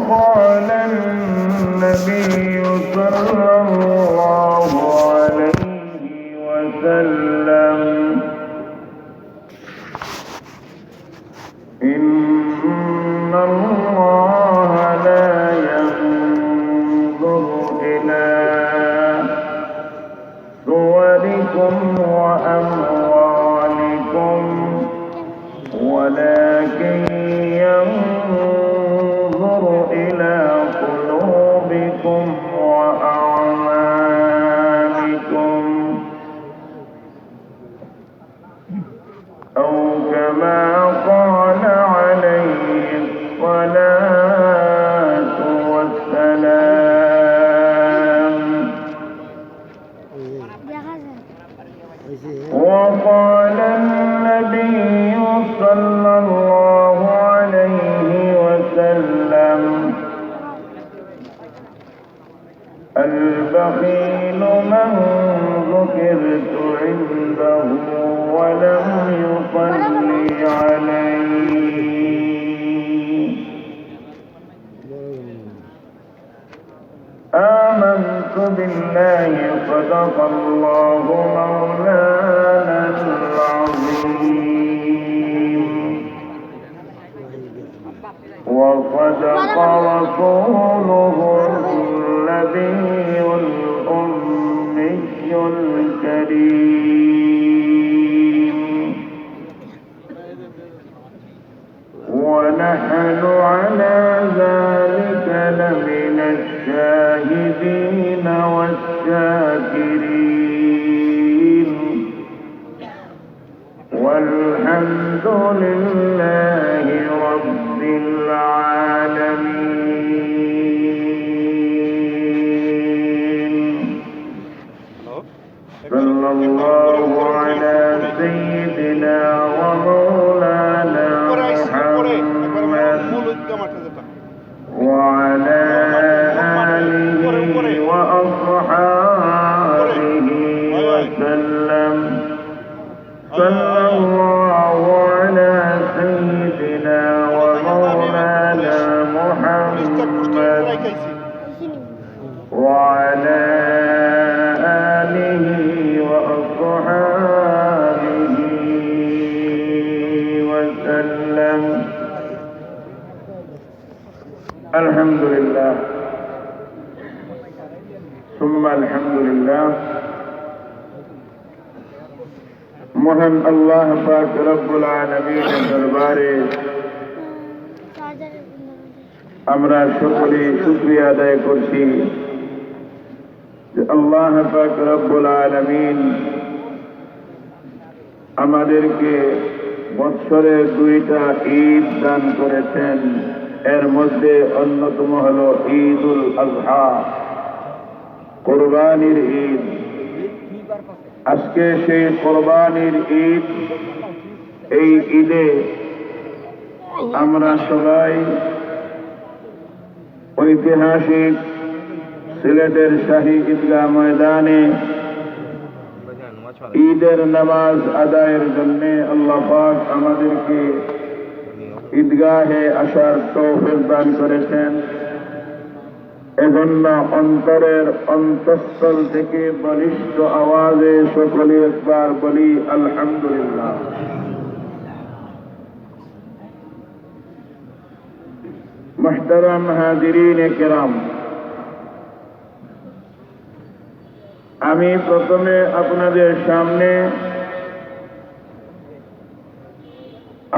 وقال النبي صلى الله عليه وسلم إن الله لا ينظر إلى صوركم وأموالكم ولكن ينظر إلى قلوبكم وأعمالكم أو كما قال عليه الصلاة والسلام. وقال النبي صلى الله عليه وسلم البخيل من ذكرت عنده ولم يصلي عليه. آمنت بالله صدق الله مولانا العظيم وصدق رسوله النبي الأمي الكريم ونحن على ذلك لمن الشاهدين والشاكرين والحمد لله رب العالمين. صلى الله على سيدنا ومولانا محمد وعلى آله وأصحابه وسلم. صلى الله على سيدنا ومولانا محمد وعلى آله وأصحابه وسلم. الحمد لله ثم الحمد لله. মহান আল্লাহ পাক রব্বুল আলামিনের দরবারে আমরা সকলে শুকরিয়া আদায় করছি যে আল্লাহ পাক রব্বুল আলামিন আমাদেরকে বৎসরের দুইটা ঈদ দান করেছেন। এর মধ্যে অন্যতম হল ঈদুল আজহা, কোরবানির ঈদ। আজকে সেই কোরবানির ঈদ। এই ঈদে আমরা সবাই ঐতিহাসিক সিলেটের শাহী ঈদগাহ ময়দানে ঈদের নামাজ আদায়ের জন্য আল্লাহ পাক আমাদেরকে ঈদগাহে আসার তৌফিক দান করেছেন। এজন্য অন্তরের অন্তঃস্থল থেকে বলিষ্ঠ আওয়াজে সকলে একবার বলি আলহামদুলিল্লাহ। মুহতারাম হাজিরিন কিরাম, আমি প্রথমে আপনাদের সামনে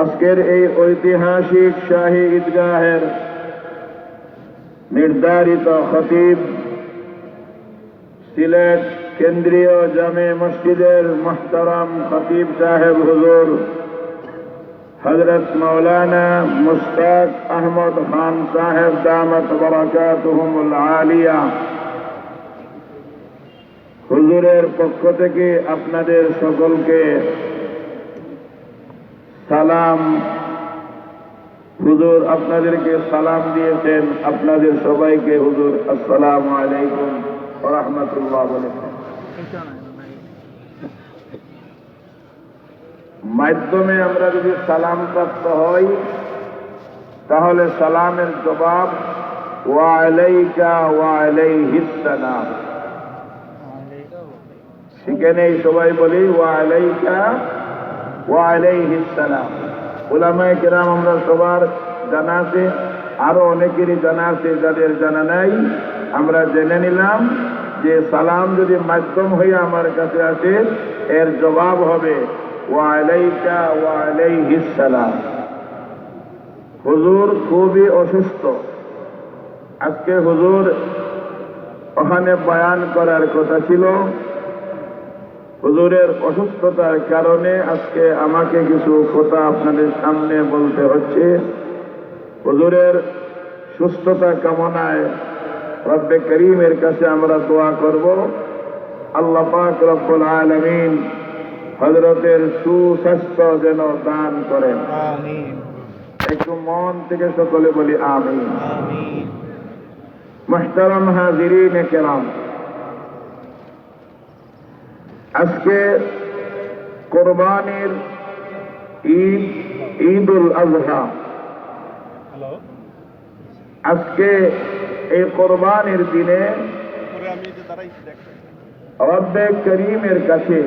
আজকের এই ঐতিহাসিক শাহী ঈদগাহের নির্ধারিত খতিব, সিলেট কেন্দ্রীয় জামে মসজিদের মুহতারাম খতিব সাহেব হুজুর হযরত মাওলানা মুশতাক আহমদ খান সাহেব দামাত বারাকাতুহুমুল আলিয়া হুজুরের পক্ষ থেকে আপনাদের সকলকে সালাম। হুজুর আপনাদেরকে সালাম দিয়েছেন। আপনাদের সবাইকে হুজুর আসসালামু আলাইকুম ওয়া রাহমাতুল্লাহ বলেছেন। মাধ্যমে আমরা যদি সালাম প্রাপ্ত হই তাহলে সালামের জবাব وعليك وعليه السلام সেখানে সবাই বলি ওয়ালাইকা ওয়ালাইহিস সালাম। উলামায়ে কেরাম আমরা সবার জানা আছে, আরো অনেকেরই জানা আছে, যাদের জানা নাই আমরা জেনে নিলাম যে সালাম যদি মাধ্যম হয়ে আমার কাছে আসে এর জবাব হবে ওয়ালাইকা ওয়ালাইহিস সালাম। হুজুর খুবই অসুস্থ, আজকে হুজুর ওখানে বয়ান করার কথা ছিল, হুজুরের অসুস্থতার কারণে আজকে আমাকে কিছু কথা আপনাদের সামনে বলতে হচ্ছে। হুজুরের সুস্থতা কামনায় রব্বে করিমের কাছে আমরা দোয়া করব, আল্লাহ পাক রব্বুল আলামিন হযরতের সুস্বাস্থ্য যেন দান করেন। আমিন। একটু মন থেকে সকলে বলি আমিন। আমিন। মুহতারাম হাজিরিন কেরাম, আজকে কোরবানির ঈদ, ঈদুল আজহা। হ্যালো, আজকে এই কোরবানির দিনে পরে আমি যে দাঁড়াইছি দেখতে রব্বে করিমের কাছে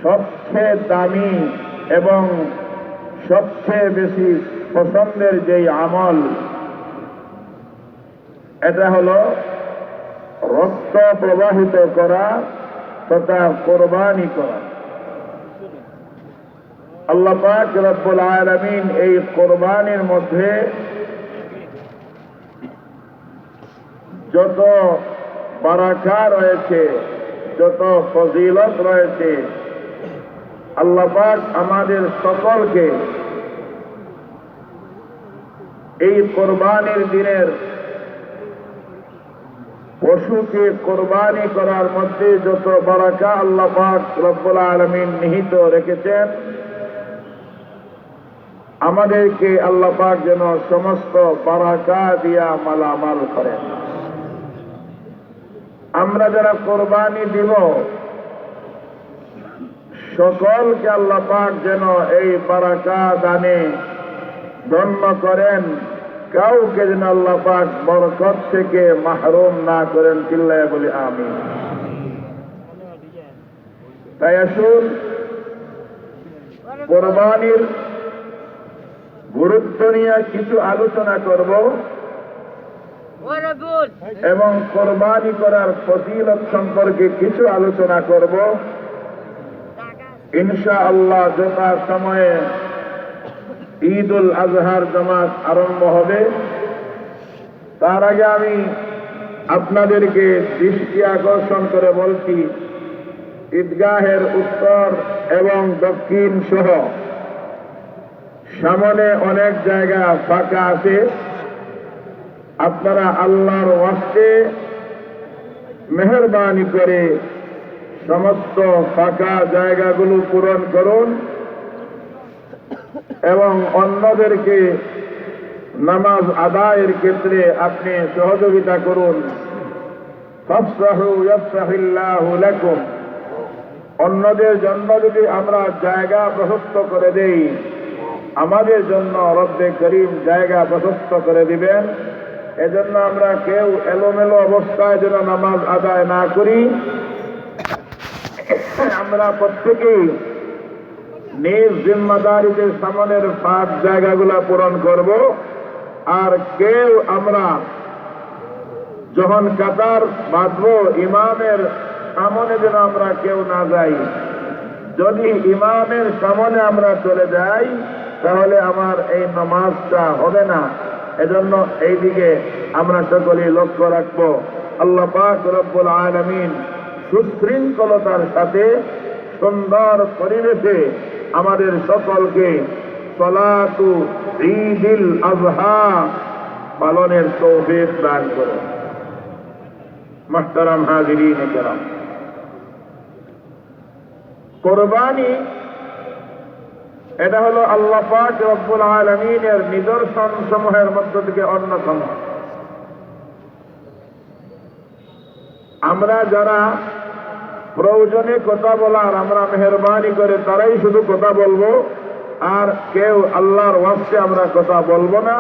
সবচেয়ে দামি এবং সবচেয়ে বেশি পছন্দের যেই আমল, এটা হলো রক্ত প্রবাহিত করা তথা কোরবানি করা। আল্লাহ পাক রব্বুল আলামিন এই কোরবানির মধ্যে যত বারাকা রয়েছে, যত ফজিলত রয়েছে, আল্লাহ পাক আমাদের সকলকে এই কোরবানির দিনের পশুকে কোরবানি করার মধ্যে যত বারাকা আল্লাহ পাক রব্বুল আলামিন নিহিত রেখেছেন, আমাদেরকে আল্লাহ পাক যেন সমস্ত বারাকা দিয়া মালামাল করেন। আমরা যারা কোরবানি দিব সকলকে আল্লাহ পাক যেন এই বারাকা দানে ধন্য করেন, কাউকে যেন আল্লাহ পাক বরকত থেকে মাহরুম না করেন। চিল্লায়া বলি আমিন। তাই আসুন কোরবানির গুরুত্ব নিয়ে কিছু আলোচনা করব এবং কোরবানি করার ফজিলত সম্পর্কে কিছু আলোচনা করব ইনশাআল্লাহ। যথা সময়ে ঈদুল আজহার জামাত আরম্ভ হবে, তার আগে আমি আপনাদেরকে দৃষ্টি আকর্ষণ করে বলছি, ঈদগাহের উত্তর এবং দক্ষিণ সহ সামনে অনেক জায়গা ফাঁকা আছে। আপনারা আল্লাহর ওয়াস্তে মেহেরবানি করে সমস্ত ফাঁকা জায়গাগুলো পূরণ করুন এবং অন্যদেরকে নামাজ আদায়ের ক্ষেত্রে আপনি সহযোগিতা করুন। ফাফসাহু ইয়াফসাহিল্লাহু লাকুম। অন্যদের জন্য যদি আমরা জায়গা প্রশস্ত করে দেই, আমাদের জন্য রব্বে করিম জায়গা প্রশস্ত করে দিবেন। এজন্য আমরা কেউ এলোমেলো অবস্থায় যেন নামাজ আদায় না করি। আমরা প্রত্যেকেই নিজ জিম্মাদারিতে সামনের ফাঁক জায়গাগুলা পূরণ করব। আর কেউ আমরা যখন কাতার বাঁধবো ইমামের সামনে যেন আমরা কেউ না যাই। যদি ইমামের সামনে আমরা চলে যাই তাহলে আমার এই নামাজটা হবে না। এজন্য এই দিকে আমরা সকলেই লক্ষ্য রাখবো। আল্লাহ পাক রব্বুল আলামিন সুশৃঙ্খলতার সাথে সুন্দর পরিবেশে আমাদের সকলকে সালাতু ঈদুল আজহা পালনের তৌফিক দান করুন। মুহতারাম হাজিরিন কেরাম, কোরবানি এটা হলো আল্লাহ পাক রব্বুল আলামিনের নিদর্শন সমূহের মধ্য থেকে অন্যতম। আমরা যারা প্রয়োজনে কথা বলার, আমরা মেহেরবানি করে তারাই শুধু কথা বলবো, আর কেউ আল্লাহর ওয়াস্তে আমরা কথা বলবো না।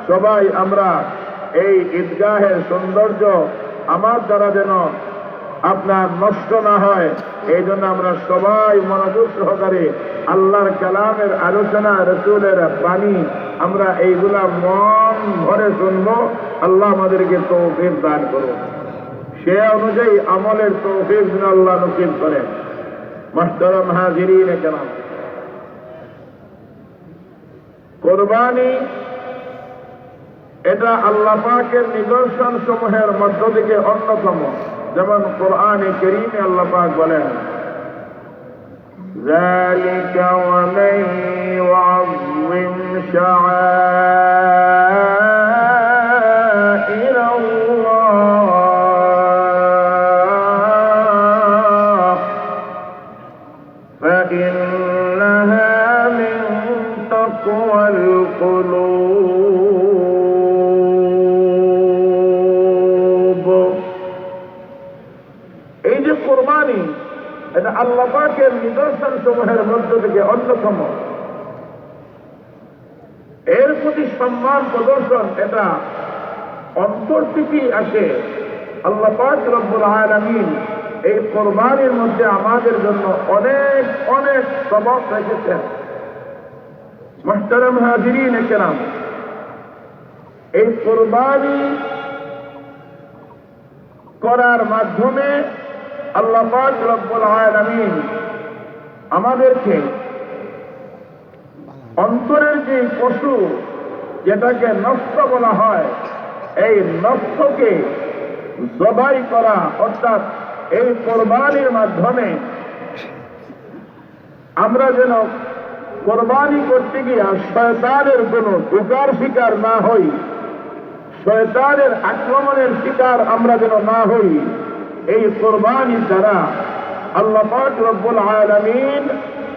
সবাই আমরা এই ঈদগাহের সৌন্দর্য আমার দ্বারা যেন আপনার নষ্ট না হয়, এই জন্য আমরা সবাই মনোযোগ সহকারে আল্লাহর কালামের আলোচনা, রসুলের বাণী আমরা এইগুলা মন ভরে শুনবো। আল্লাহ আমাদেরকে তৌফিক দান করুন, সে অনুযায়ী আমলের তৌফিক যেন আল্লাহ নসিব করেন। মুহতারাম হাজিরিন কেরাম, কোরবানি এটা আল্লাহ পাকের নিদর্শন সমূহের মধ্য থেকে অন্যতম। যেমন কোরআনে কারীমে আল্লাহ পাক বলেন, যালিকা ওয়া মান ইউআযযিম শাআইরাল্লাহ ফাইন্নাহা মিন তাকওয়াল কুলুব। এই যে কোরবানি, এটা আল্লাহ পাকের নিদর্শন সমূহের মধ্য থেকে অন্যতম। এর প্রতি সম্মান প্রদর্শন, এটা অন্তর থেকেই আসে। আল্লাহ পাক রব্বুল আলামিন এই কোরবানির মধ্যে আমাদের জন্য অনেক অনেক সবক রেখেছেন। মুহতারাম হাজিরিন কেরাম, এই কোরবানি করার মাধ্যমে আল্লাহ পাক রব্বুল আলামিন আমাদেরকে অন্তরের যে পশু, যেটাকে নফস বলা হয়, এই নফসকে জবাই করা, অর্থাৎ এই কোরবানির মাধ্যমে আমরা যেন কোরবানি করতে গিয়ে শয়তানের কোনো ধোঁকার শিকার না হই, শয়তানের আক্রমণের শিকার আমরা যেন না হই। এই কোরবানির দ্বারা আল্লাহ পাক রব্বুল আলামিন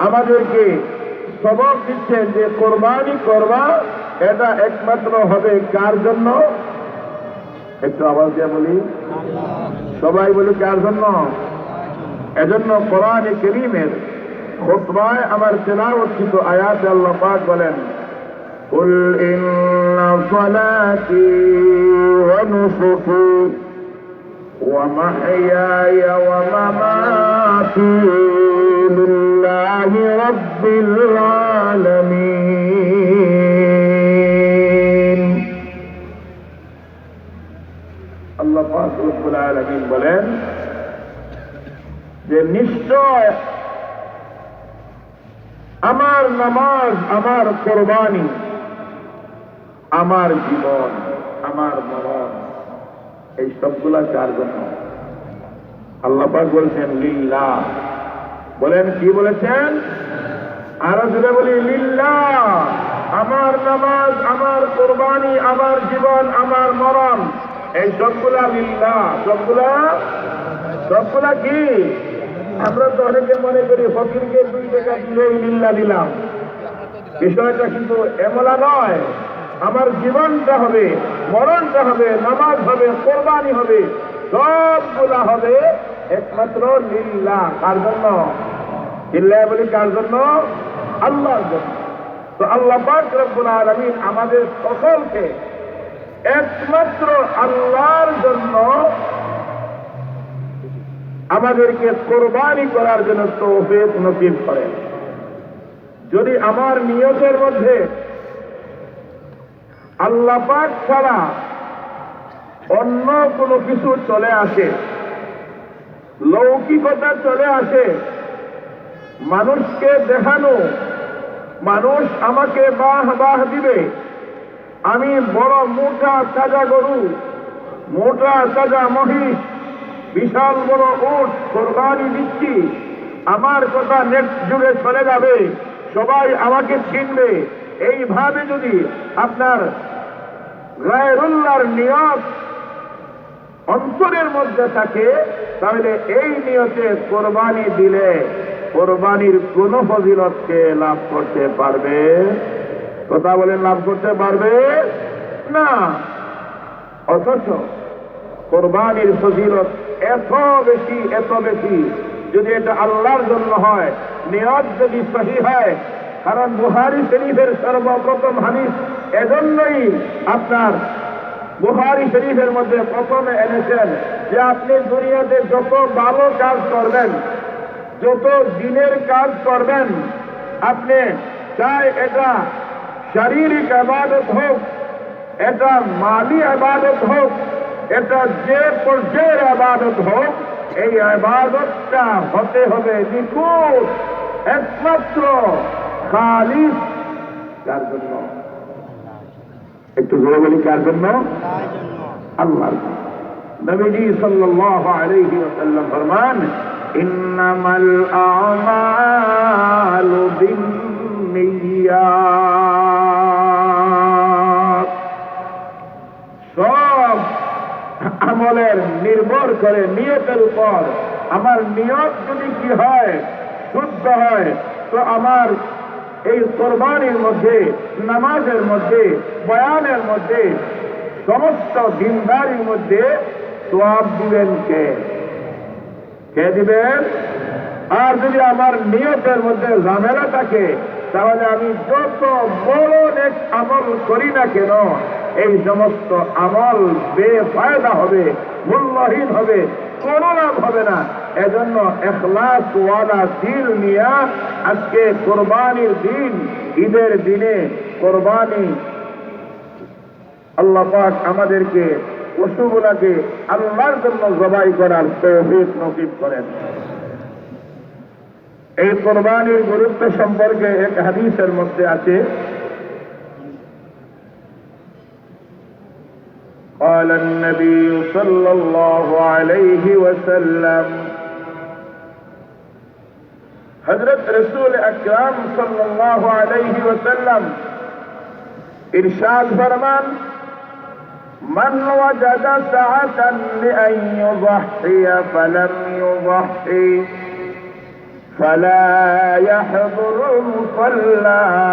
আমাদেরকে সবক দিচ্ছেন যে কোরবানি করবা, এটা একমাত্র হবে কার জন্য? একটু আওয়াজ দিয়ে বলি, সবাই বলি কার জন্য? এজন্য কোরআনে কারীমের খুতবায় আমার তেলাওয়াতকৃত আয়াতে আল্লাহ পাক বলেন, কুল ইন্না সালাতি ওয়া নুসুকি ওয়া মাহইয়ায়া ওয়া মামাতি লিল্লাহি রাব্বিল আলামিন। আল্লাহ পাক রব্বুল আলামিন বলেন যে নিশ্চয় আমার নামাজ, আমার কোরবানি, আমার জীবন, আমার মরণ, এই সবগুলা কার জন্য? আল্লাহ পাক বলছেন লিল্লাহ। বলেন কি বলেছেন? আরো জোরে বলি লিল্লাহ। আমার নামাজ, আমার কোরবানি, আমার জীবন, আমার মরণ, এই সবগুলা লিল্লাহ। সবগুলা কি? আমরা তো অনেকে মনে করি ফকিরকে 2 টাকা দিলেই লিল্লাহ দিলাম। বিষয়টা কিন্তু এমলা নয়। আমার জীবনটা হবে, মরণটা হবে, নামাজ হবে, কোরবানি হবে, সবগুলা হবে একমাত্র লিল্লাহ। কার জন্য? লিল্লাহ বলি কার জন্য? আল্লাহর জন্য। তো আল্লাহ পাক রব্বুল আলামিন আমাদের সকলকে একমাত্র আল্লাহর জন্য আমাদেরকে কোরবানি করার জন্য তৌফিক নসিব করেন। যদি আমার নিয়তের মধ্যে আল্লাহ পাক ছাড়া অন্য কোনো কিছু চলে আসে, লৌকিকতা চলে আসে, মানুষকে দেখানো, মানুষ আমাকে বাহ দিবে, আমি বড় মোটা তাজা গরু, মোটা তাজা মহিষ, বিশাল বড় উট কোরবানি দিচ্ছি, আমার কথা নেক্সট যুগে চলে যাবে, সবাই আমাকে চিনবে, এইভাবে যদি আপনার গায়রুল্লাহর নিয়ত অন্তরের মধ্যে থাকে, তাহলে এই নিয়তে কোরবানি দিলে কোরবানির কোন ফজিলতকে লাভ করতে পারবে? কথা বলেন, লাভ করতে পারবে না। অথচ কোরবানির ফজিলত এত বেশি, যদি এটা আল্লাহর জন্য হয়, নিয়ত যদি সহি হয়। কারণ বুখারী শরীফের সর্বপ্রথম হাদিস এজন্যই আপনার বুখারী শরীফের মধ্যে প্রথমে এনেছেন যে আপনি দুনিয়াতে যত ভালো কাজ করবেন, যত দিনের কাজ করবেন, আপনি চাই এটা শারীরিক ইবাদত হোক, এটা মালি ইবাদত হোক, এটা যে পর্যায়ের ইবাদত হোক, এই ইবাদতটা হতে হবে নিখুঁত, একমাত্র খালিস। কার জন্য? একটু জোরে বলি, কার জন্য? আল্লাহর জন্য। নবীজি সাল্লাল্লাহু আলাইহি ওয়াসাল্লাম ফরমান, ইন্নামাল আমালু বিন্নিয়াত। সব আমলের নির্ভর করে নিয়তের উপর। আমার নিয়ত যদি কি হয়, শুদ্ধ হয়, তো আমার এই কোরবানির মধ্যে, নামাজের মধ্যে, বয়ানের মধ্যে, সমস্ত দিনদারির মধ্যে সওয়াব দিবেন কে? কে দিবেন? আর যদি আমার নিয়তের মধ্যে ঝামেলা থাকে, তাহলে আমি যত বড় নেক আমল করি না কেন, এই সমস্ত আমল বেফায়দা হবে, মূল্যহীন হবে, কোনো লাভ হবে না। এজন্য ইখলাস ওয়ালা দিল নিয়ে আজকে কোরবানির দিন, ঈদের দিনে কোরবানি, আল্লাহ পাক আমাদেরকে পশুগুলাকে আল্লাহর জন্য জবাই করার তৌফিক নসিব করেন। এই কোরবানির গুরুত্ব সম্পর্কে এক হাদিসের মধ্যে আছে, قال النبي صلى الله عليه وسلم, হযরত রাসূল আকরাম সাল্লাল্লাহু আলাইহি ওয়াসাল্লাম ইরশাদ ফরমান, من وجد سعة لأن يضحي فلم يضحي فلا يحضر مصلانا.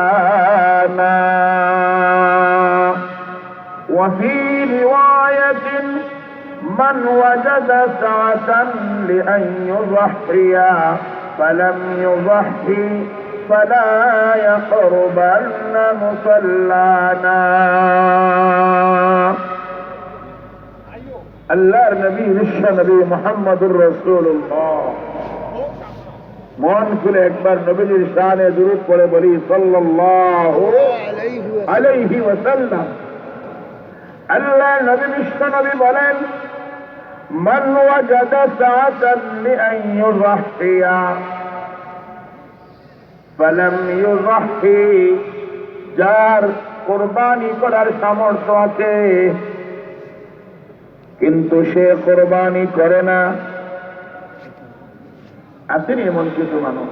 وفي رواية من وجد سعة لأن يضحي فلم يضحي فلا يقربن مصلانا. আল্লাহর নবী, বিশ্ব নবী মুহাম্মদুর রাসূলুল্লাহ। মন খুলে একবার নবীজির শানে দুরূদ পড়ে বলি সাল্লাল্লাহু আলাইহি ওয়াসাল্লাম। আল্লাহর নবী, বিশ্ব নবী বলেন, মান ওয়াজাদা সাআতান লিআন ইউযহিয়া ফালাম ইউযহি, যার কুরবানি করার সামর্থ্য আছে কিন্তু সে কোরবানি করে না। আসেনি এমন কিছু মানুষ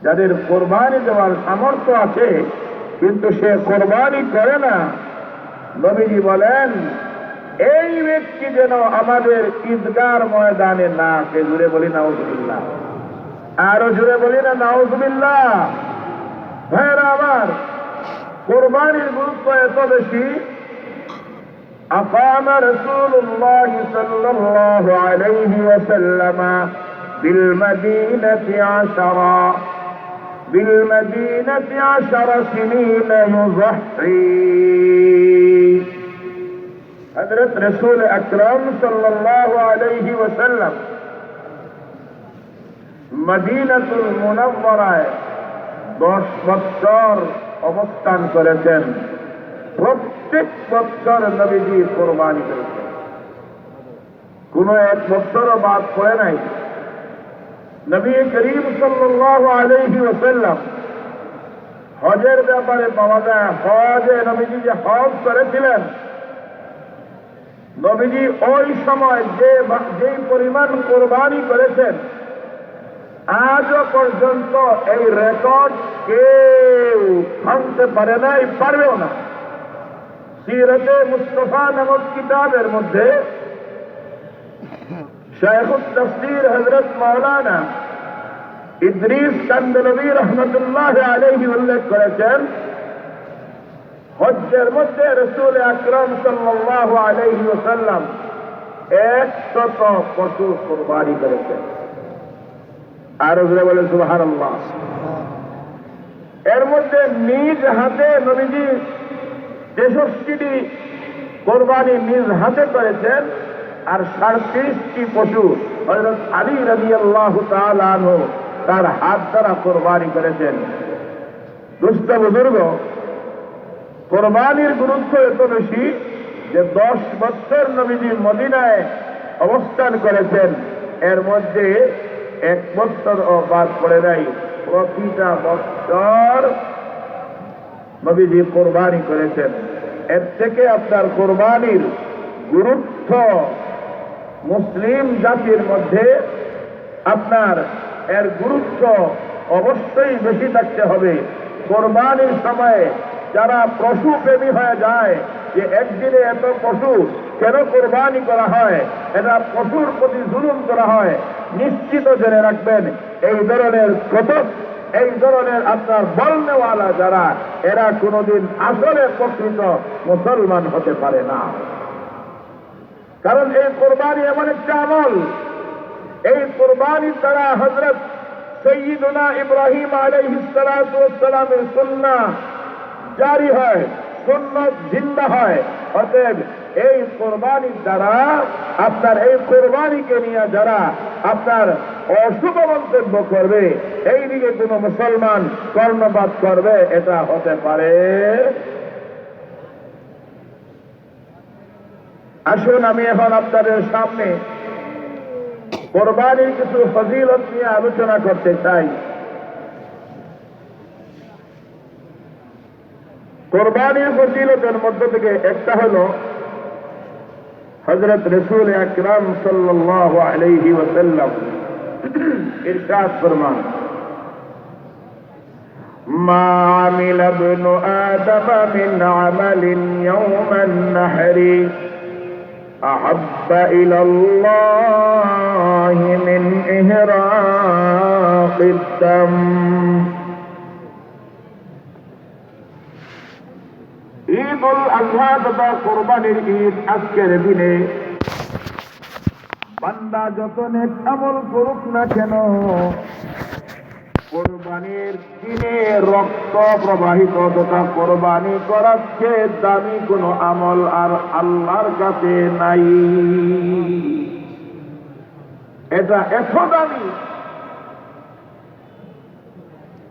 যাদের কোরবানি দেওয়ার সামর্থ্য আছে কিন্তু সে কোরবানি করে না। নবীজি বলেন, এই ব্যক্তি যেন আমাদের ঈদগার ময়দানে না আসে। জুড়ে বলি নাউজুবিল্লাহ, আরো জুড়ে বলি না নাউজুবিল্লাহ। ভাইরা আমার, কোরবানির গুরুত্ব এত বেশি। أقام رسول الله صلى الله عليه وسلم بالمدينة 10 سنين يضحي. حضرت رسول اکرم صلی اللہ علیہ وسلم মদিনাতুল মুনাওয়ারায় 10 বছর অবস্থান করেছেন। প্রত্যেক বছর নবীজি কোরবানি করেছেন, কোন এক বছরও বাদ পড়ে নাই। নবী করিম সাল্লাল্লাহু আলাইহি ওয়াসাল্লাম হজের ব্যাপারে পাওয়া যায়, হজে নবীজি যে হজ করেছিলেন, নবীজি ওই সময় যেই পরিমাণ কোরবানি করেছেন, আজও পর্যন্ত এই রেকর্ড কেউ ভাঙতে পারে নাই, পারবেও না। সিরতে মুস্তাফা নামক কিতাবের মধ্যে শাইখুত তাফসীর হযরত মাওলানা ইদ্রিস কান্দলভী রহমতুল্লাহ আলাইহি উল্লেখ করেছেন, হজ্জের মধ্যে রাসূল আকরাম সাল্লাল্লাহু আলাইহি ওয়াসাল্লাম 100 পশু কুরবানি করেছেন। আর ওরা বলেন সুবহানাল্লাহ। এর মধ্যে নিজ হাতে নবীজি 63টি কোরবানি নিজ হাতে করেছেন, আর 37টি পশু হযরত আলী রাদিয়াল্লাহু তাআলা আনহু তার হাত দ্বারা কোরবানি করেছেন। দুস্থ বুজুর্গ, কোরবানির গুরুত্ব এত বেশি যে 10 বছর নবীজি মদিনায় অবস্থান করেছেন, এর মধ্যে 1 বছর বাদ পড়ে নাই। প্রতিটা বছর নবীজি কোরবানি করেছেন। এর থেকে আপনার কোরবানির গুরুত্ব মুসলিম জাতির মধ্যে আপনার এর গুরুত্ব অবশ্যই বেশি থাকতে হবে। কোরবানির সময়ে যারা পশু প্রেমী হয়ে যায় যে একদিনে এত পশু কেন কোরবানি করা হয়, এটা পশুর প্রতি জুলুম করা হয়, নিশ্চিত জেনে রাখবেন এই ধরনের কতক, এই ধরনের আপনার বলনেওয়ালা যারা, এরা কোনোদিন আসলে প্রকৃত মুসলমান হতে পারে না। কারণ এই কোরবানি এমন একটা আমল, এই কোরবানির দ্বারা হযরত সৈয়দনা ইব্রাহিম আলাইহিস সালাতু ওয়াস সালামের সুন্নাহ জারি হয়, সুন্নাত জিন্দা হয়। অতএব এই কোরবানির দ্বারা আপনার এই কোরবানিকে নিয়ে যারা আপনার অশুভ মন্তব্য করবে, এই দিকে কোনো মুসলমান কর্ণপাত করবে, এটা হতে পারে। আসুন আমি এখন আপনাদের সামনে কোরবানির কিছু ফজিলত নিয়ে আলোচনা করতে চাই। কোরবানির ফজিলতের মধ্য থেকে একটা হলো হযরত রাসূল আকরাম সাল্লাল্লাহু আলাইহি ওয়াসাল্লাম ইরশাদ ফরমান, মা আমিলা ইবনু আদম মিন আমালিন ইয়াওমান নাহরি আহাব্বা ইলাল্লাহি মিন ইহরাকিদ দাম। ঈদুল আযহা তথা কোরবানির ঈদ আজকের দিনে বান্দা যত নেক আমল করুক না কেন, কোরবানির দিনে রক্ত প্রবাহিত তথা কোরবানি করার চেয়ে দামি কোনো আমল আর আল্লাহর কাছে নাই। এটা এত দামি।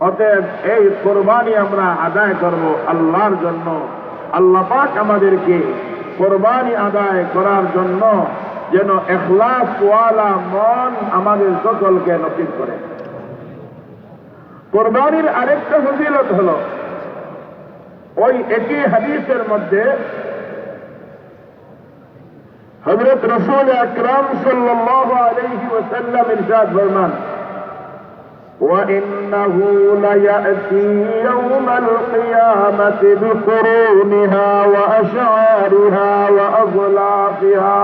অতএব এই কোরবানি আমরা আদায় করব আল্লাহর জন্য। আল্লাহ পাক আমাদেরকে কোরবানি আদায় করার জন্য যেন ইখলাস ওয়ালা মন আমাদের সকলকে নসিব করে। কোরবানির আরেকটা ফজিলত হলো, ওই একই হাদিসের মধ্যে হযরত রাসূল আকরাম সাল্লাল্লাহু আলাইহি ওয়াসাল্লাম ইরশাদ ফরমান, وَإِنَّهُ لَيَأْتِي يَوْمَ الْقِيَامَةِ بِقُرُونِهَا وَأَشْعَارِهَا وَأَظْلَافِهَا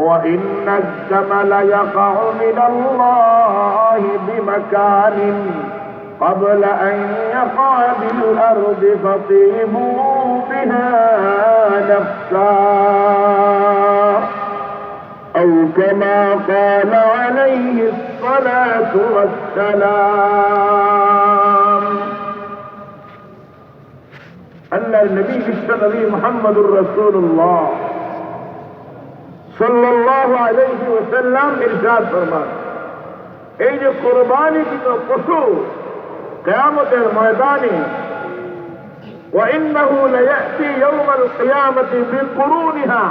وَإِنَّ الدَّمَ لَيَقَعُ مِنَ اللَّهِ بِمَكَانٍ قَبْلَ أَنْ يَقَعَ بِالْأَرْضِ فَطِيبُوا بِهَا نَفْسًا أو كما قال عليه الصلاة والسلام। أن النبي النبي محمد رسول الله صلى الله عليه وسلم إرشاد فرمان، এই যে কোরবানিকৃত পশু কিয়ামতের ময়দানে وإنه ليأتي يوم القيامة بقرونها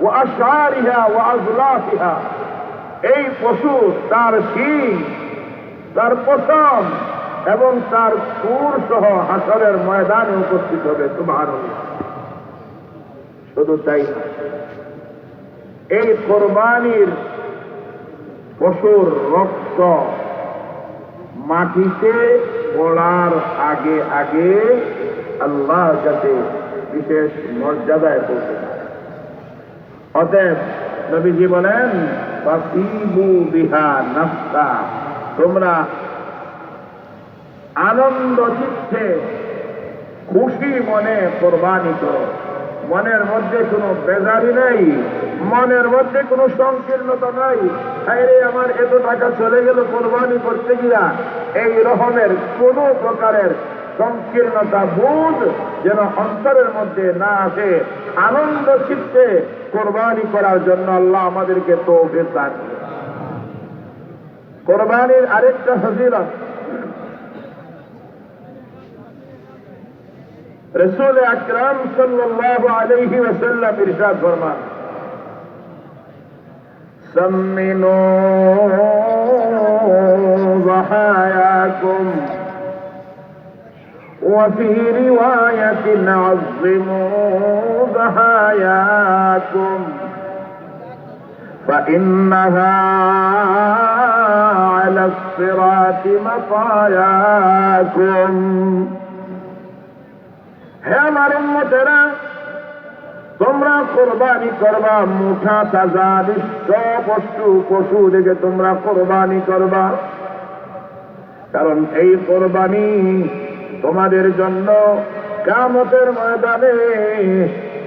وأشعارها وأظلافها, এই পশু তার শিং, তার পশম এবং তার খুর সহ হাসরের ময়দানে উপস্থিত হবে। সুবহানাল্লাহ। শুধু তাই না, এই কোরবানির পশুর রক্ত মাটিতে পড়ার আগে আগে আল্লাহর কাছে বিশেষ মর্যাদায় পৌঁছে যায়। অতএব নবীজি বলেন, ফাসিবু বিহা নাফসা, তোমরা আনন্দ চিত্তে খুশি মনে কোরবানি করো। মনের মধ্যে কোনো বেজারি নেই, মনের মধ্যে কোনো সংকীর্ণতা নাই, আরে আমার এত টাকা চলে গেল কোরবানি করতে গিয়া, এই রকমের কোনো প্রকারের সংকীর্ণতা বোধ যেন অন্তরের মধ্যে না আসে। আনন্দ চিত্তে কোরবানি করার জন্য আল্লাহ আমাদেরকে তৌফিক দান করুন। কোরবানির আরেকটা ফজিলত, রাসূল আকরাম সাল্লাল্লাহু আলাইহি ওয়াসাল্লাম ইরশাদ ফরমান, সাম্মিনু যাহায়াকুম ওয়া ফি রিওয়ায়াতিন আযিমু যাহায়াকুম فإنها على الصراط مطاياكم। হে আমার উম্মতেরা, তোমরা কোরবানি করবা, মুঠা তাজা নিষ্ঠ পশু দেখে তোমরা কোরবানি করবা, কারণ এই কোরবানি তোমাদের জন্য কিয়ামতের ময়দানে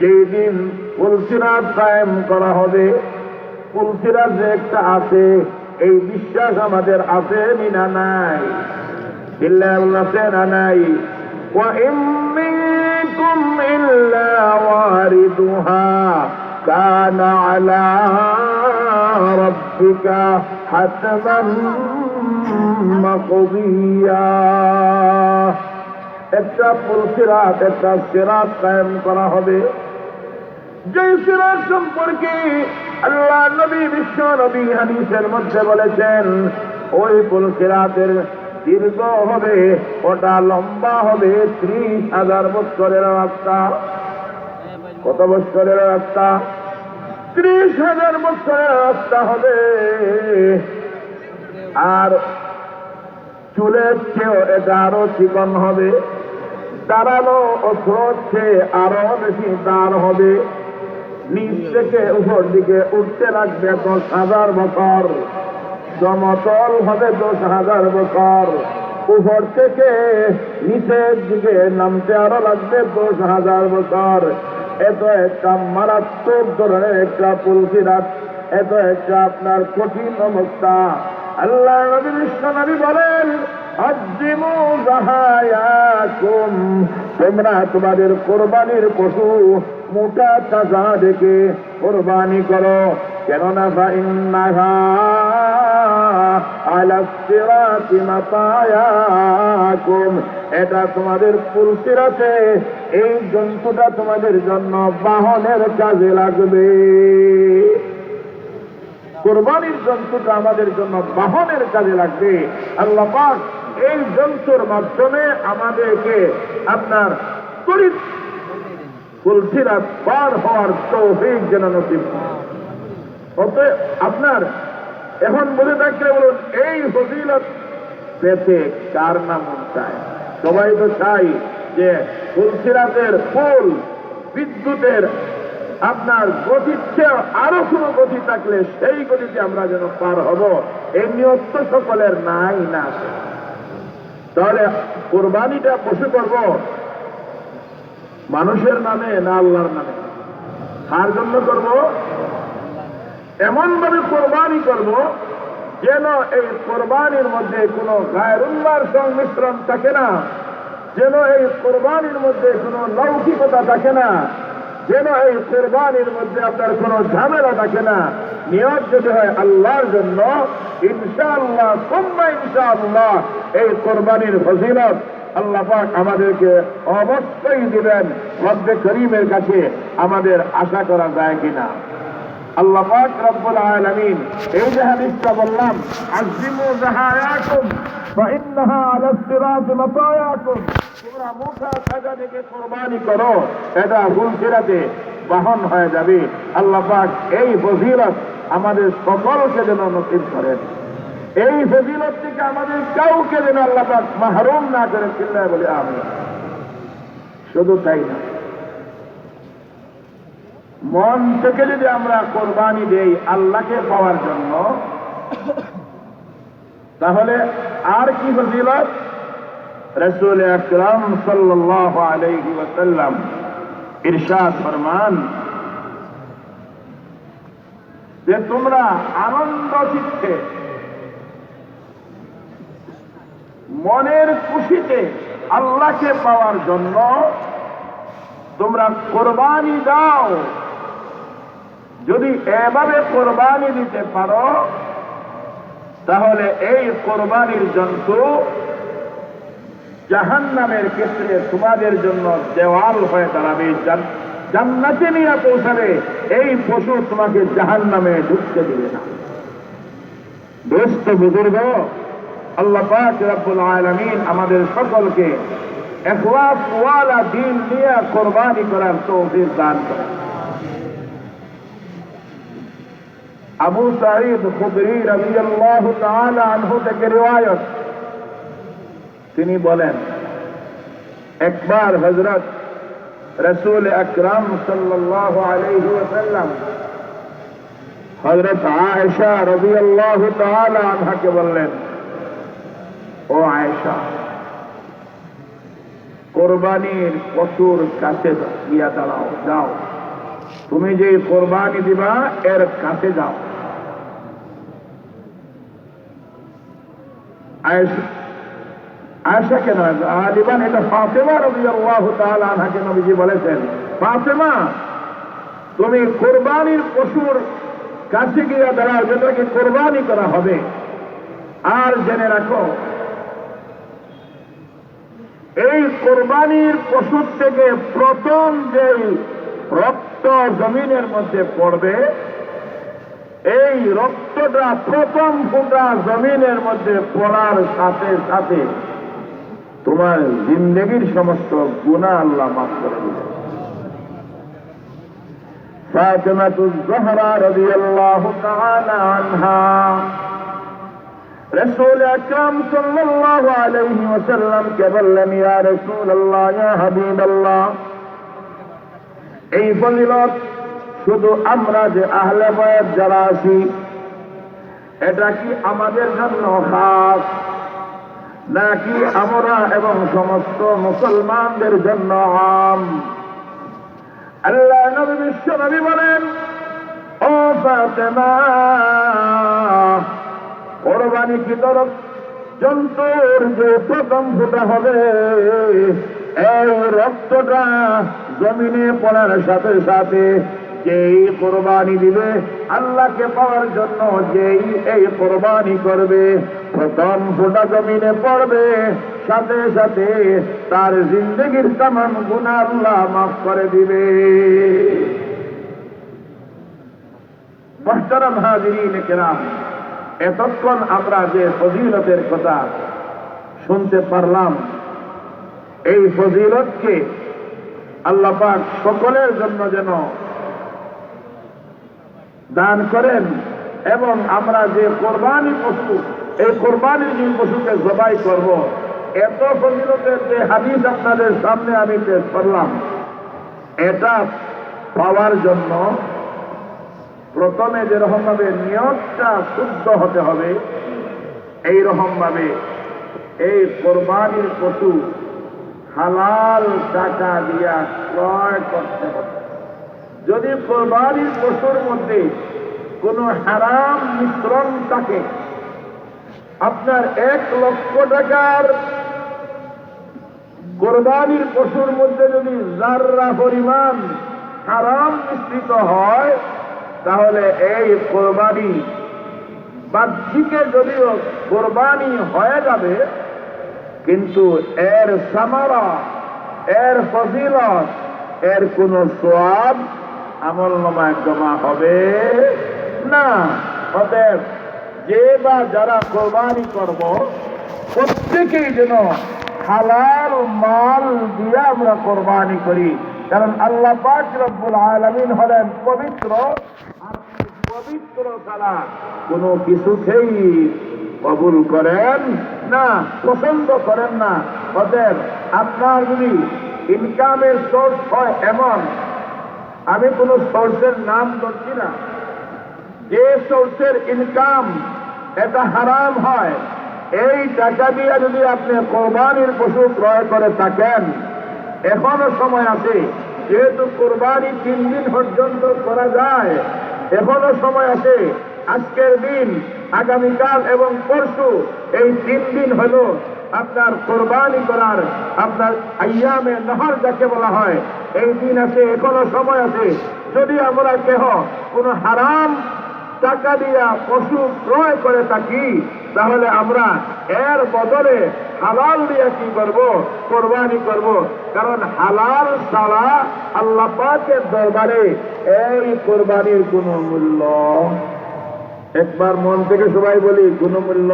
যেই দিন পুলসিরাত কায়েম করা হবে, পুলসিরাত যে একটা আছে, এই বিশ্বাস আমাদের আছে না নাই? বিল্লাহ আছে না নাই? ওয়া ইম মিনকুম ইল্লা ওয়ারিদুহা কানা আলা রাব্বিকা হাতমান মাকদিয়া। একটা পুলসিরাত, একটা সিরাত কায়েম করা হবে, যে সিরাত সম্পর্কে আল্লাহ নবী, বিশ্ব নবী হাদিসের মধ্যে বলেছেন, ওই পুলসিরাতের দীর্ঘ হবে, ওটা লম্বা হবে 30,000 বছরের রাস্তা। কত বছরের রাস্তা? 30,000 বছরের রাস্তা হবে। আর চুলের চেয়েও এটা আরো চিকন হবে, দাঁড়ানো অস্ত্রের চেয়ে আরো বেশি দাঁড় হবে, নিচ থেকে উপর দিকে উঠতে লাগবে 10,000 বছর, সমতল হবে 10,000 বছর, উপর থেকে নিচের দিকে নামতে আরো লাগবে 10,000 বছর। এত একটা মারাত্মক ধরনের একটা পুলসিরাত, এত একটা আপনার কঠিন অবস্থা। আল্লাহ নবী, বিশ্ব নবী বলেন, আযিমু যাহায়াকুম, তোমরা তোমাদের কোরবানির পশু মোটা তাজা দেখে কোরবানি করো, কেননা ফাইন্নাহা আলা সিরাতি মাতায়াকুম, এটা তোমাদের পুলসিরাতে, এই জন্তুটা তোমাদের জন্য বাহনের কাজে লাগবে। কোরবানির জন্তুটা আমাদের জন্য বাহনের কাজে লাগবে। আল্লাহ পাক এই জন্তুর মাধ্যমে আমাদেরকে আপনার তরিত পুলসিরাত পার হওয়ার তৌফিক যেন নসিব করেন। অতএব আপনার এখন বলে থাকলে বলুন, এই ফজিলত পেতে কার না মন চায়? সবাই তো চাই যে পুলসিরাতের ফুল বিদ্যুতের আপনার গতির চেয়ে আরো কোনো গতি থাকলে সেই গতিতে আমরা যেন পার হব, এই নিয়ত তো সকলের নাই না। তাহলে কোরবানিটা পশু করব মানুষের নামে না আল্লাহর নামে? কার জন্য করব? এমন ভাবে কোরবানি করব যেন এই কোরবানির মধ্যে কোনো গায়রুল্লাহর সংমিশ্রণ থাকে না, যেন এই কোরবানির মধ্যে কোনো লৌকিকতা থাকে না, যেন এই কোরবানির মধ্যে আপনার কোনো ঝামেলা থাকে না। নিয়ত যদি হয় আল্লাহর জন্য, ইনশাআল্লাহ সুম্মা ইনশাআল্লাহ এই কোরবানির ফজিলত আল্লাহ পাক আমাদেরকে অবশ্যই দিবেন। রব্বে করিমের কাছে আমাদের আশা করা যায় কিনা? আল্লাহ পাক রব্বুল আলামিন এই যে হাদিসটা বললাম, আযিমু যাহায়াকুম ফাইন্নাহা আলা সিরাতি মাতায়াকুম, তোমরা মুঠা সাজা থেকে কোরবানি করো, এটা পুলসিরাতে বাহন হয়ে যাবে। আল্লাহ পাক এই ফজিলত আমাদের সকলকে যেন নসিব করেন। এই ফজিলত থেকে আমাদের কাউকে যেন আল্লাহ পাক মাহরুম না করেন। চিল্লায় বলি আমিন। শুধু তাই না, মন থেকে যদি আমরা কোরবানি দেই আল্লাহকে পাওয়ার জন্য, তাহলে আর কি ফজিলত? রাসূল আকরাম সাল্লাল্লাহু আলাইহি ওয়াসাল্লাম ইরশাদ ফরমান যে তোমরা আনন্দ চিত্তে মনের খুশিতে আল্লাহকে পাওয়ার জন্য তোমরা কোরবানি দাও। যদি এভাবে কোরবানি দিতে পারো তাহলে এই কোরবানির জন্তু জাহান্নামের ক্ষেত্রে তোমাদের জন্য দেওয়াল হয়ে দাঁড়াবে, জান্নাতে নিয়ে পৌঁছাবে। এই পশু তোমাকে জাহান্নামে ঢুকতে দেবে না। দোস্ত বুজুর্গ, আল্লাহ পাক রব্বুল আলামিন আমাদের সকলকে ইখলাস ওয়ালা দিন নিয়ে কোরবানি করার তৌফিক দান করেন। আবু সাঈদ খুদরি রাদিয়াল্লাহু তাআলা আনহু থেকে রিওয়ায়াত, তিনি বলেন একবার হযরত রাসূল আকরাম সাল্লাল্লাহু আলাইহি ওয়াসাল্লাম হযরত আয়েশা রাদিয়াল্লাহু তাআলা আনহাকে বললেন, ও আয়েশা, কোরবানির পশুর কাছে গিয়া দাঁড়াও, যাও, তুমি যে কোরবানি দিবা এর কাছে যাও। আয়েশাকে না দিবান, এটা ফাতেমা রাদিয়াল্লাহু তাআলা আনহাকে নবীজি বলেছেন, ফাতেমা তুমি কোরবানির পশুর কাছে গিয়া দাঁড়াও যেটাকে কোরবানি করা হবে। আর জেনে রাখো, এই কোরবানির পশুর থেকে প্রথম যে রক্ত জমিনের মধ্যে পড়বে, এই রক্তটা প্রথম ফোঁটা জমিনের মধ্যে পড়ার সাথে সাথে তোমার জিন্দেগীর সমস্ত গুনাহ আল্লাহ মাফ করে দিবেন। ফাতিমাতুজ জহরা রাদিয়াল্লাহু তাআলা আনহা রাসূল আকরাম সাল্লাল্লাহু আলাইহি ওয়াসাল্লাম কে বললেন, ইয়া রাসূলুল্লাহ, ইয়া হাবিবাল্লাহ, এই ফজিলত শুধু আমরা যে আহলে বায়াত যারা আছি এটা কি আমাদের জন্য খাস, নাকি আমরা এবং সমস্ত মুসলমানদের জন্য আম? আল্লাহ নবী বিশ্ব নবী বলেন, ও ফাতেমা, কোরবানিকৃত জন্তুর যে প্রথম ফোঁটা হবে, এই রক্তটা জমিনে পড়ার সাথে সাথে যেই কোরবানি দিবে আল্লাহকে পাওয়ার জন্য, যেই এই কোরবানি করবে, প্রথম ফোঁটা জমিনে পড়বে, সাথে সাথে তার জিন্দেগীর তামাম গুনাহ আল্লাহ মাফ করে দিবে। মুহতারাম হাজিরিন কিরাম, এতক্ষণ আমরা যে ফজিলতের কথা শুনতে পারলাম, এই ফজিলতকে আল্লাহ পাক সকলের জন্য যেন দান করেন, এবং আমরা যে কোরবানি পশু, এই কোরবানির যে পশুকে জবাই করব, এত ফজিলতের যে হাদিস আপনাদের সামনে আমি পেশ করলাম, এটা পাওয়ার জন্য প্রথমে যেরকম ভাবে নিয়তটা শুদ্ধ হতে হবে, এইরকম ভাবে এই কোরবানির পশু হালাল টাকা দিয়া ক্রয় করতে হবে। যদি কোরবানির পশুর মধ্যে কোনো হারাম মিশ্রণ থাকে, আপনার 1 লক্ষ টাকার কোরবানির পশুর মধ্যে যদি যাররা পরিমাণ হারাম মিশ্রিত হয়, তাহলে এই কোরবানি বাহ্যিকে যদিও কোরবানি হয়ে যাবে, কিন্তু এর সামারা, এর ফজিলত, এর কোনো সওয়াব আমলনামায় জমা হবে না। অতএব যে বা যারা কোরবানি করব, প্রত্যেকেই যেন হালাল মাল দিয়ে আমরা কোরবানি করি, কারণ আল্লাহ পাক রব্বুল আলামিন হলেন পবিত্র, আর পবিত্র ছাড়া কোনো কিছুকেই কবুল করেন না, পছন্দ করেন না। অতএব আপনার যদি ইনকামের সোর্স হয় এমন, আমি কোনো সোর্সের নাম বলছি না, যে সোর্সের ইনকাম এটা হারাম হয়, এই টাকা দিয়ে যদি আপনি কোরবানির পশু ক্রয় করে থাকেন, এখনো সময় আছে, যেহেতু কোরবানি 3 দিন পর্যন্ত করা যায়, এখনো সময় আছে। আজকের দিন, আগামীকাল এবং পরশু, এই 3 দিন হলো আপনার কোরবানি করার আপনার আইয়ামে নহর যাকে বলা হয়, এই দিন আছে, এখনো সময় আছে। যদি আমরা কেহ কোনো হারাম টাকা দিয়া পশু ক্রয় করে থাকি, তাহলে আমরা এর বদলে হালাল দিয়া কি করব? কোরবানি করব। কারণ হালাল ছাড়া আল্লাহ পাকের দরবারে এই কোরবানির কোনো মূল্য, একবার মন থেকে সবাই বলি, কোনো মূল্য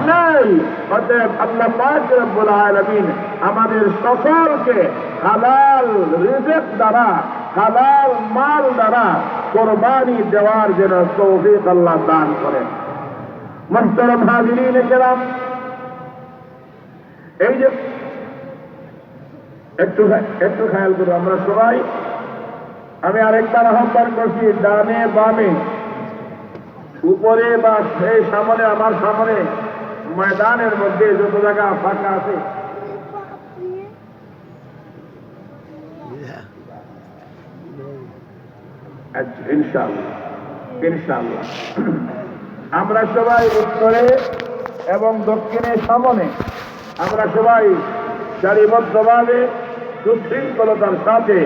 নাই। অতএব আল্লাহ পাক রব্বুল আলামিন আমাদের সকলকে হালাল রিজিক দ্বারা, হালাল মাল দ্বারা কোরবানি দেওয়ার যেন তৌফিক আল্লাহ দান করেন। মুহতারাম হাজিরিন কেরাম, এই যে একটু খেয়াল করুন আমরা সবাই। আমি আরেকবার আহ্বান করছি, ডানে বামে উপরে বা সেই সামনে, আমার সামনে ময়দানের মধ্যে যত জায়গা ফাঁকা আছে, ইনশাআল্লাহ ইনশাআল্লাহ আমরা সবাই উত্তরে এবং দক্ষিণে সামনে আমরা সবাই সারিবদ্ধভাবে সুশৃঙ্খলতার সাথে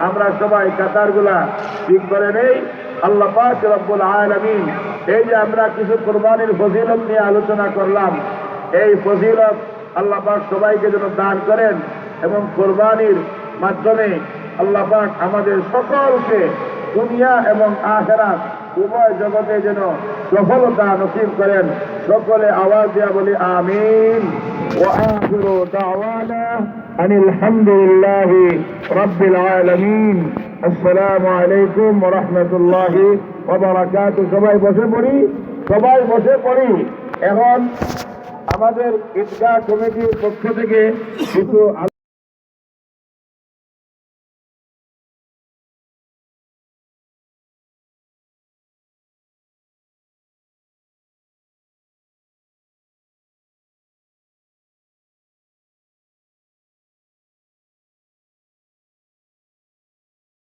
আমরা সবাই কাতারগুলা ঠিক করে নেই। আল্লাহ পাক রব্বুল আলামিন এই যে আমরা কিছু কোরবানির ফজিলত নিয়ে আলোচনা করলাম, এই ফজিলত আল্লাহ পাক সবাইকে যেন দান করেন এবং কোরবানির মাধ্যমে আল্লাহ পাক আমাদের সকলকে দুনিয়া এবং আখিরাত উভয় জগতে যেন সফলতা নসিব করেন। সকলে আওয়াজ দিয়া বলি আমিন। ওয়া আখিরু দাওয়ানা আনিল হামদুলিল্লাহি রাব্বিল আলামিন। আসসালামু আলাইকুম ওয়া রাহমাতুল্লাহি ওয়া বারাকাতুহু। সবাই বসে পড়ি। এখন আমাদের ঈদগাহ কমিটির পক্ষ থেকে কিছু